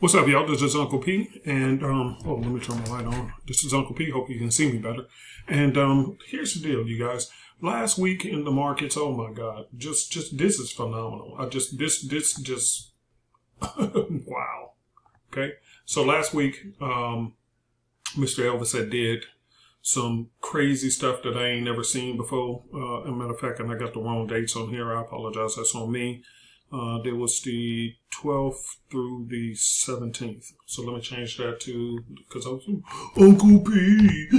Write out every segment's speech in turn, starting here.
What's up, y'all? This is Uncle P, and oh, let me turn my light on. This is Uncle P. Hope you can see me better. And here's the deal, you guys. Last week in the markets, oh my God, just this is phenomenal. This just wow. Okay, so last week, Mr. Elvis had did some crazy stuff that I ain't never seen before. As a matter of fact, and I got the wrong dates on here. I apologize. That's on me. There was the 12th through the 17th. So let me change that to, because I was Uncle P,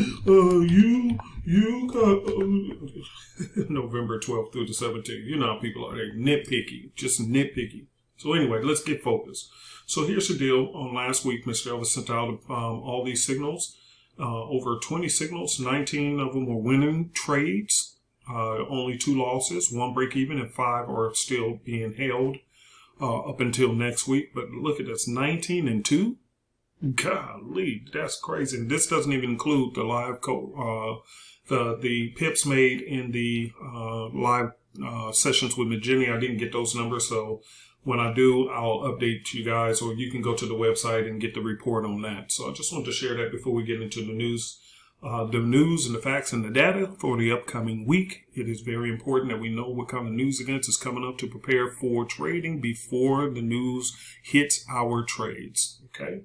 you got November 12th through the 17th. You know how people are, they're nitpicky, just nitpicky. So anyway, let's get focused. So here's the deal. On last week, Mr. Elvis sent out all these signals, over 20 signals. 19 of them were winning trades. Only 2 losses, 1 break even, and 5 are still being held up until next week. But look at this, 19 and 2. Golly, that's crazy. And this doesn't even include the live the pips made in the live sessions with Magini. I didn't get those numbers, so when I do, I'll update you guys, or you can go to the website and get the report on that. So I just wanted to share that before we get into the news. The news and the facts and the data for the upcoming week. It is very important that we know what kind of news events is coming up to prepare for trading before the news hits our trades. Okay.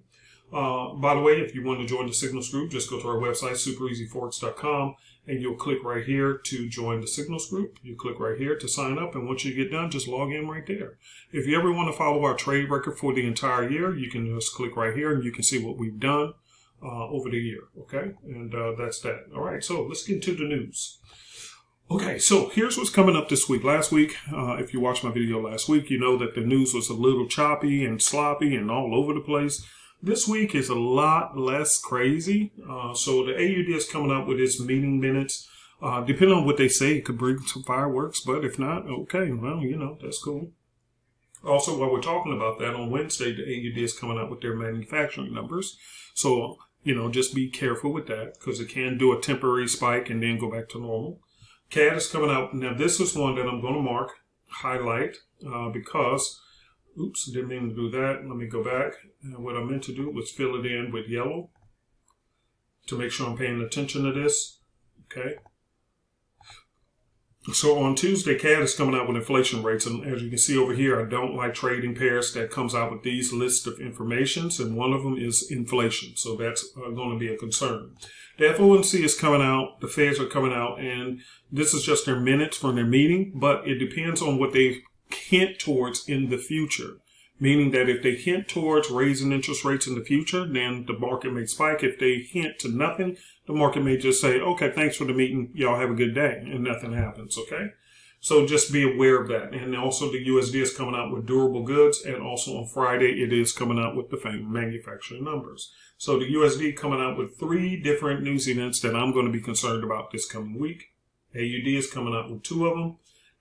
By the way, if you want to join the Signals group, just go to our website, superezforex.com, and you'll click right here to join the Signals group. You click right here to sign up, and once you get done, just log in right there. If you ever want to follow our trade record for the entire year, you can just click right here, and you can see what we've done over the year. Okay, and that's that. All right, so let's get into the news. Okay, so here's what's coming up this week. Last week, if you watched my video last week, you know that the news was a little choppy and sloppy and all over the place. This week is a lot less crazy. So the AUD is coming out with its meeting minutes. Depending on what they say, it could bring some fireworks, but if not, okay, well, you know, that's cool. Also, while we're talking about that, on Wednesday, the AUD is coming out with their manufacturing numbers. So, you know, just be careful with that because it can do a temporary spike and then go back to normal. CAD is coming out. Now, this is one that I'm going to mark, highlight, because, oops, didn't mean to do that. Let me go back. And what I meant to do was fill it in with yellow to make sure I'm paying attention to this. Okay. So on Tuesday, CAD is coming out with inflation rates. And as you can see over here, I don't like trading pairs that comes out with these lists of informations. And one of them is inflation. So that's going to be a concern. The FOMC is coming out. The Feds are coming out. And this is just their minutes from their meeting. But it depends on what they hint towards in the future. Meaning that if they hint towards raising interest rates in the future, then the market may spike. If they hint to nothing, the market may just say, okay, thanks for the meeting. Y'all have a good day. And nothing happens, okay? So just be aware of that. And also the USD is coming out with durable goods. And also on Friday, it is coming out with the manufacturing numbers. So the USD coming out with 3 different news events that I'm going to be concerned about this coming week. AUD is coming out with 2 of them.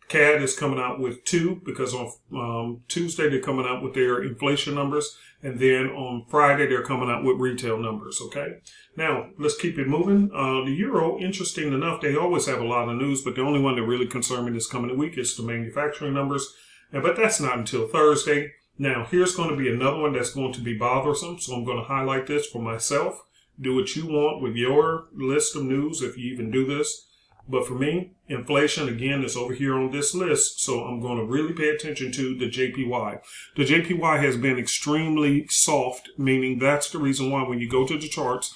CAD is coming out with 2 because on Tuesday they're coming out with their inflation numbers, and then on Friday they're coming out with retail numbers. Okay, now let's keep it moving. The euro, interesting enough, they always have a lot of news, but the only one that really concerns me this coming week is the manufacturing numbers. But that's not until Thursday. Now here's going to be another one that's going to be bothersome, so I'm going to highlight this for myself. Do what you want with your list of news if you even do this. But for me, inflation, again, is over here on this list. So I'm going to really pay attention to the JPY. The JPY has been extremely soft, meaning that's the reason why when you go to the charts,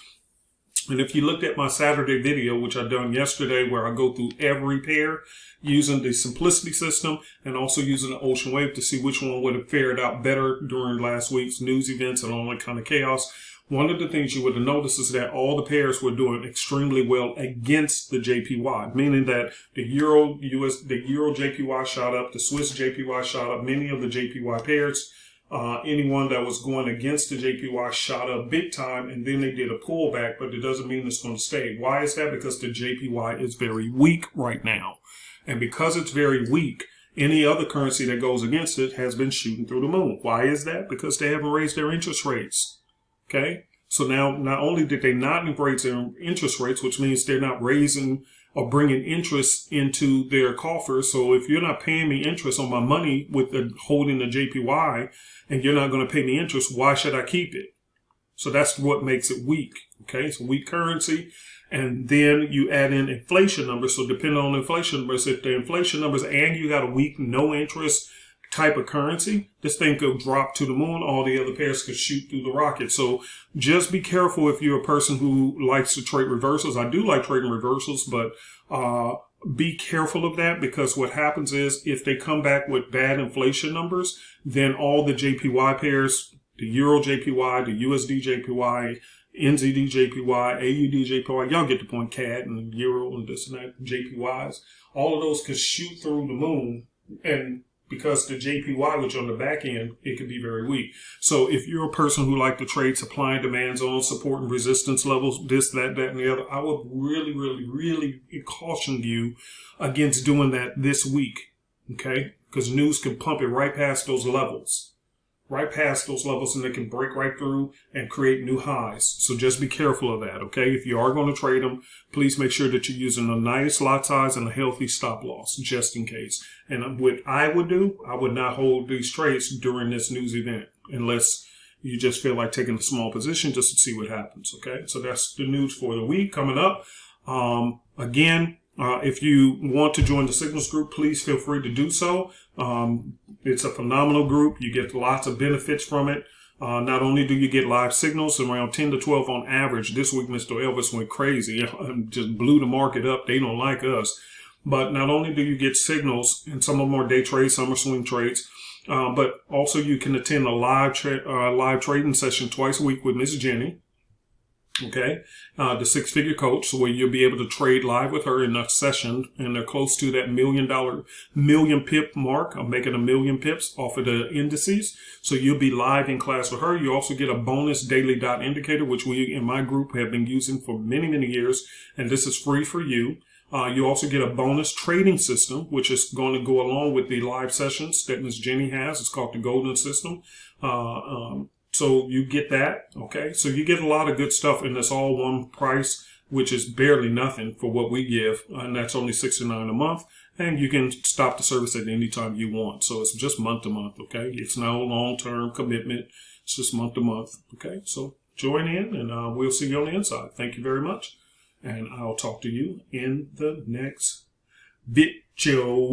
and if you looked at my Saturday video, which I done yesterday, where I go through every pair using the simplicity system and also using the ocean wave to see which one would have fared out better during last week's news events and all that kind of chaos. One of the things you would have noticed is that all the pairs were doing extremely well against the JPY, meaning that the Euro JPY shot up, the Swiss JPY shot up, many of the JPY pairs, anyone that was going against the JPY shot up big time, and then they did a pullback, but it doesn't mean it's going to stay. Why is that? Because the JPY is very weak right now. And because it's very weak, any other currency that goes against it has been shooting through the moon. Why is that? Because they haven't raised their interest rates. Okay, so now not only did they not raise their interest rates, which means they're not raising are bringing interest into their coffers. So if you're not paying me interest on my money with the holding the JPY and you're not going to pay me interest, why should I keep it? So that's what makes it weak. Okay, it's a weak currency. And then you add in inflation numbers. So depending on inflation numbers, if the inflation numbers and you got a weak, no interest type of currency, this thing could drop to the moon. All the other pairs could shoot through the rocket. So just be careful if you're a person who likes to trade reversals. I do like trading reversals, but be careful of that, because what happens is if they come back with bad inflation numbers, then all the JPY pairs, the Euro JPY, the USD JPY, NZD JPY, AUD JPY, y'all get the point, CAD and Euro and this and that, JPYs, all of those could shoot through the moon. And because the JPY, which on the back end, it can be very weak. So if you're a person who like to trade supply and demand zones, support and resistance levels, this, that, and the other, I would really, really, really caution you against doing that this week, okay? Because news can pump it right past those levels. Right past those levels, and they can break right through and create new highs. So just be careful of that, okay? If you are going to trade them, please make sure that you're using a nice lot size and a healthy stop loss, just in case. And what I would do, I would not hold these trades during this news event, unless you just feel like taking a small position just to see what happens, okay? So that's the news for the week coming up. Again, if you want to join the Signals group, please feel free to do so. It's a phenomenal group. You get lots of benefits from it. Not only do you get live signals, around 10 to 12 on average. This week, Mr. Elvis went crazy. Just blew the market up. They don't like us. But not only do you get signals, and some of them are day trades, some are swing trades, but also you can attend a live trading session twice a week with Miss Jenny. Okay, the six-figure coach, so where you'll be able to trade live with her in a session, and they're close to that million pip mark. I'm making 1 million pips off of the indices, so you'll be live in class with her. You also get a bonus daily dot indicator, which we in my group have been using for many, many years, and this is free for you. You also get a bonus trading system, which is going to go along with the live sessions that Ms. Jenny has. It's called the Golden System. So you get that, okay? So you get a lot of good stuff, and it's all one price, which is barely nothing for what we give, and that's only $69 a month. And you can stop the service at any time you want. So it's just month to month, okay? It's no long-term commitment. It's just month to month, okay? So join in, and we'll see you on the inside. Thank you very much, and I'll talk to you in the next video.